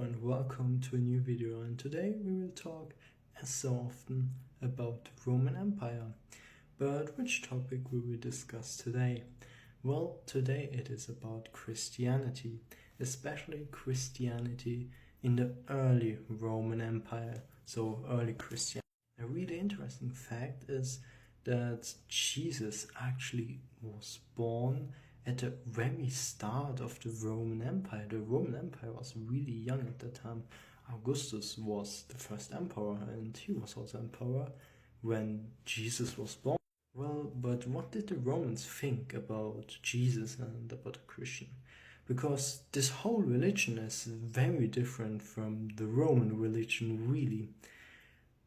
and welcome to a new video, and today we will talk, as so often, about the Roman Empire. But which topic will we discuss today? Well, today it is about Christianity, especially Christianity in the early Roman Empire, so early Christianity. A really interesting fact is that Jesus actually was born at the very start of the Roman Empire. The Roman Empire was really young at that time. Augustus was the first emperor, and he was also emperor when Jesus was born. Well, but what did the Romans think about Jesus and about the Christian? Because this whole religion is very different from the Roman religion, really.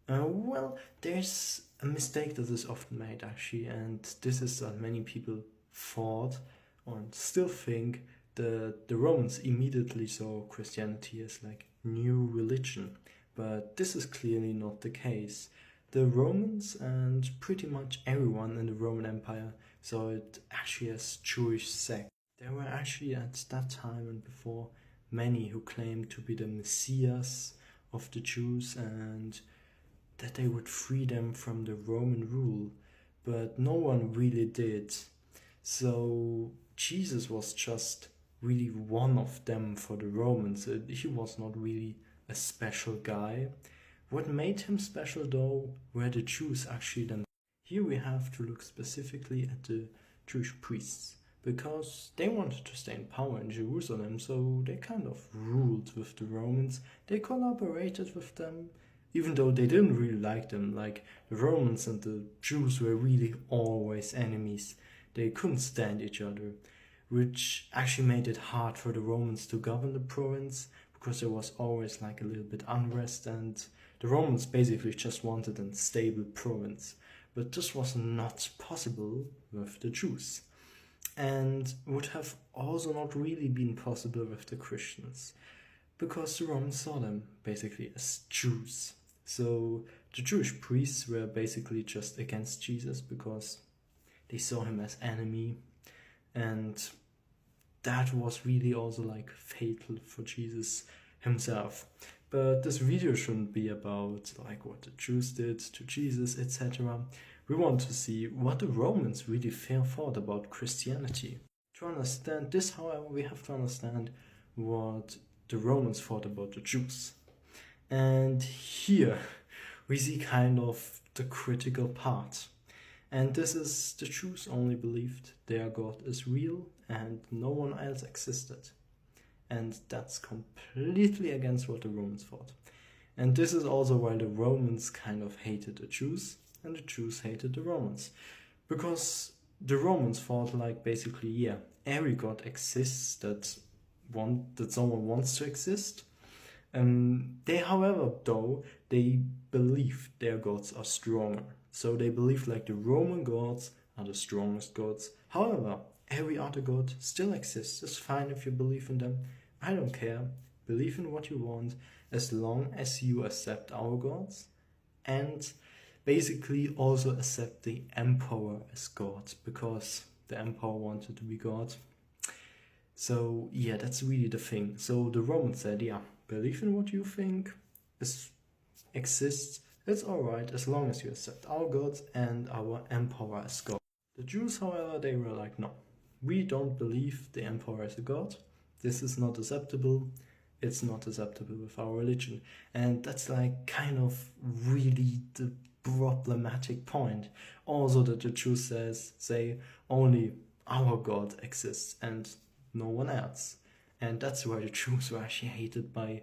Well, there's a mistake that is often made, actually, and this is that many people thought and still think that the Romans immediately saw Christianity as like new religion, but this is clearly not the case. The Romans and pretty much everyone in the Roman Empire saw it actually as Jewish sect. There were actually at that time and before many who claimed to be the Messiahs of the Jews and that they would free them from the Roman rule, but no one really did. So Jesus was just really one of them for the Romans. He was not really a special guy. What made him special though were the Jews actually then. Here we have to look specifically at the Jewish priests, because they wanted to stay in power in Jerusalem, so they kind of ruled with the Romans. They collaborated with them, even though they didn't really like them. Like, the Romans and the Jews were really always enemies. They couldn't stand each other, which actually made it hard for the Romans to govern the province, because there was always like a little bit unrest, and the Romans basically just wanted a stable province. But this was not possible with the Jews, and would have also not really been possible with the Christians, because the Romans saw them basically as Jews. So the Jewish priests were basically just against Jesus because they saw him as enemy, and that was really also like fatal for Jesus himself. But this video shouldn't be about like what the Jews did to Jesus, etc. We want to see what the Romans really thought about Christianity. To understand this, however, we have to understand what the Romans thought about the Jews. And here we see kind of the critical part. And this is: the Jews only believed their God is real and no one else existed. And that's completely against what the Romans thought. And this is also why the Romans kind of hated the Jews and the Jews hated the Romans. Because the Romans thought like basically, yeah, every God exists that someone wants to exist. They, however, though, they believe their gods are stronger. So they believe like the Roman gods are the strongest gods. However, every other god still exists. It's fine if you believe in them. I don't care. Believe in what you want, as long as you accept our gods and basically also accept the emperor as God, because the emperor wanted to be God. So yeah, that's really the thing. So the Romans said, yeah, believe in what you think exists. It's alright as long as you accept our gods and our emperor as God. The Jews, however, they were like, no, we don't believe the emperor is a god. This is not acceptable. It's not acceptable with our religion. And that's like kind of really the problematic point. Also that the Jews say only our God exists and no one else. And that's why the Jews were actually hated by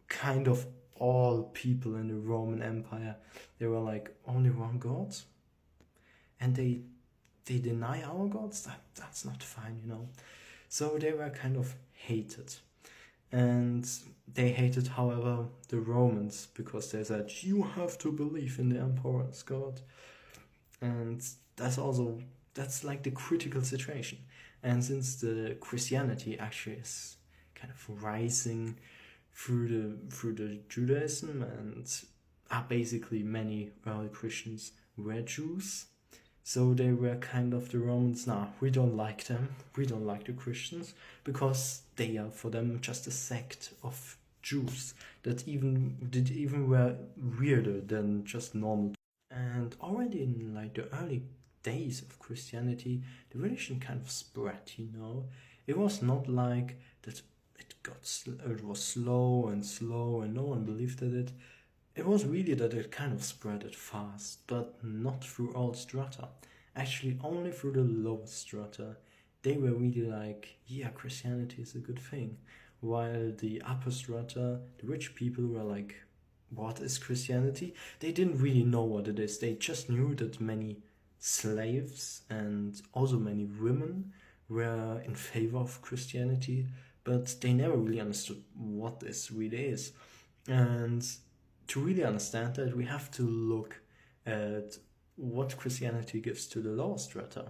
kind of all people in the Roman Empire. They were like, only one God? And they deny our gods? That's not fine, you know. So they were kind of hated. And they hated, however, the Romans, because they said, you have to believe in the emperor as God. And that's like the critical situation. And since the Christianity actually is kind of rising through the Judaism, and basically many early Christians were Jews, so they were kind of the Romans. Nah, we don't like them. We don't like the Christians, because they are for them just a sect of Jews that even were weirder than just normal. And already in like the early days of Christianity, the religion kind of spread, you know. It was not like that it was slow and no one believed in it. It was really that it kind of spread it fast, but not through all strata. Actually, only through the lowest strata. They were really like, yeah, Christianity is a good thing. While the upper strata, the rich people, were like, what is Christianity? They didn't really know what it is. They just knew that many slaves and also many women were in favor of Christianity, but they never really understood what this really is. And to really understand that, we have to look at what Christianity gives to the lower strata.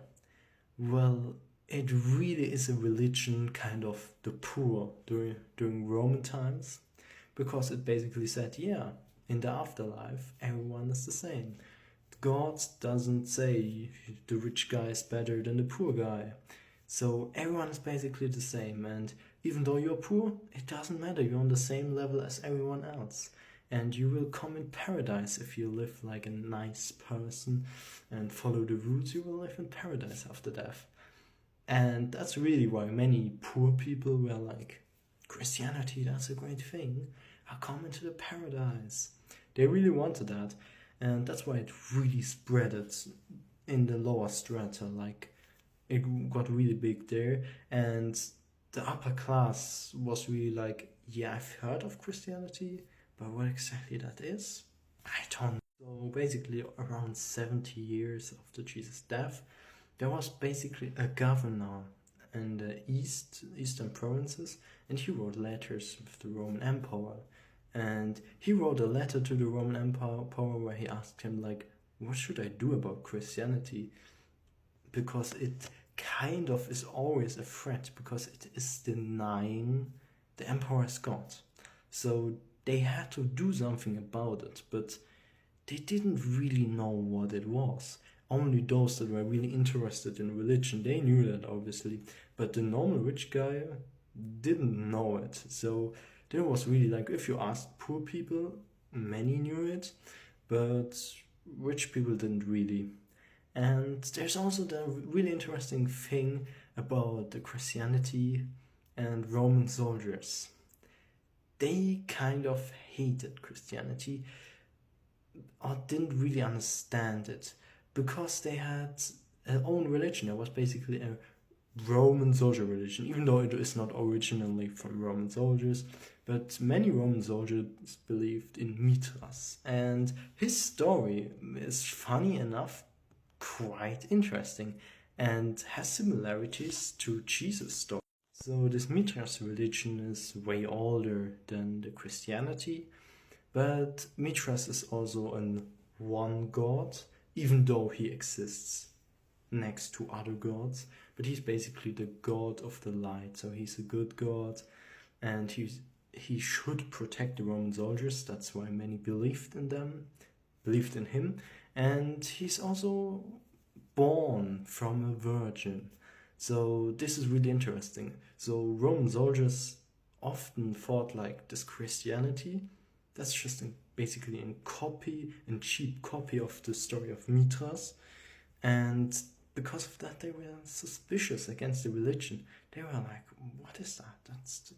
Well, it really is a religion kind of the poor during Roman times, because it basically said, yeah, in the afterlife, everyone is the same. God doesn't say the rich guy is better than the poor guy. So everyone is basically the same, and even though you're poor, it doesn't matter, you're on the same level as everyone else. And you will come in paradise if you live like a nice person and follow the rules. You will live in paradise after death. And that's really why many poor people were like, Christianity, that's a great thing. I'll come into the paradise. They really wanted that. And that's why it really spread it in the lower strata. Like, it got really big there. And the upper class was really like, yeah, I've heard of Christianity, but what exactly that is, I don't know. So basically, around 70 years after Jesus' death, there was basically a governor in the eastern provinces, and he wrote letters with the Roman Emperor. And he wrote a letter to the Roman Emperor where he asked him, like, what should I do about Christianity? Because it kind of is always a threat, because it is denying the emperor's God. So they had to do something about it, but they didn't really know what it was. Only those that were really interested in religion, they knew that, obviously, but the normal rich guy didn't know it. So there was really like, if you asked poor people, many knew it, but rich people didn't really. And there's also the really interesting thing about the Christianity and Roman soldiers. They kind of hated Christianity or didn't really understand it, because they had their own religion. It was basically a Roman soldier religion, even though it is not originally from Roman soldiers. But many Roman soldiers believed in Mithras, and his story is, funny enough, quite interesting and has similarities to Jesus' story. So this Mithras religion is way older than the Christianity, but Mithras is also an one god, even though he exists next to other gods. But he's basically the god of the light, so he's a good god, and he should protect the Roman soldiers. That's why many believed in him. And he's also born from a virgin. So this is really interesting. So Roman soldiers often thought like, this Christianity, that's just basically a cheap copy of the story of Mithras. And because of that, they were suspicious against the religion. They were like, what is that? That's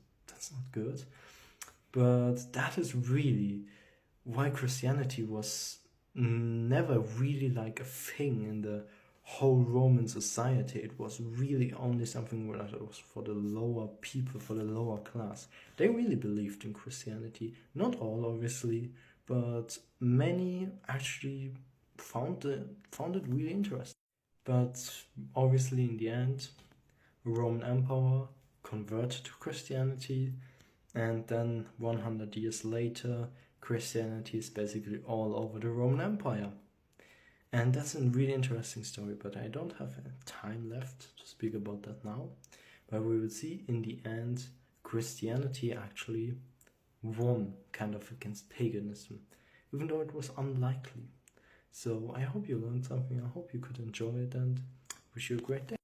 not good. But that is really why Christianity was never really like a thing in the whole Roman society. It was really only something that was for the lower people, for the lower class. They really believed in Christianity. Not all, obviously, but many actually found it really interesting. But obviously, in the end, the Roman Empire converted to Christianity, and then 100 years later, Christianity is basically all over the Roman Empire. And that's a really interesting story, but I don't have time left to speak about that now. But we will see, in the end, Christianity actually won kind of against paganism, even though it was unlikely. So I hope you learned something. I hope you could enjoy it, and wish you a great day.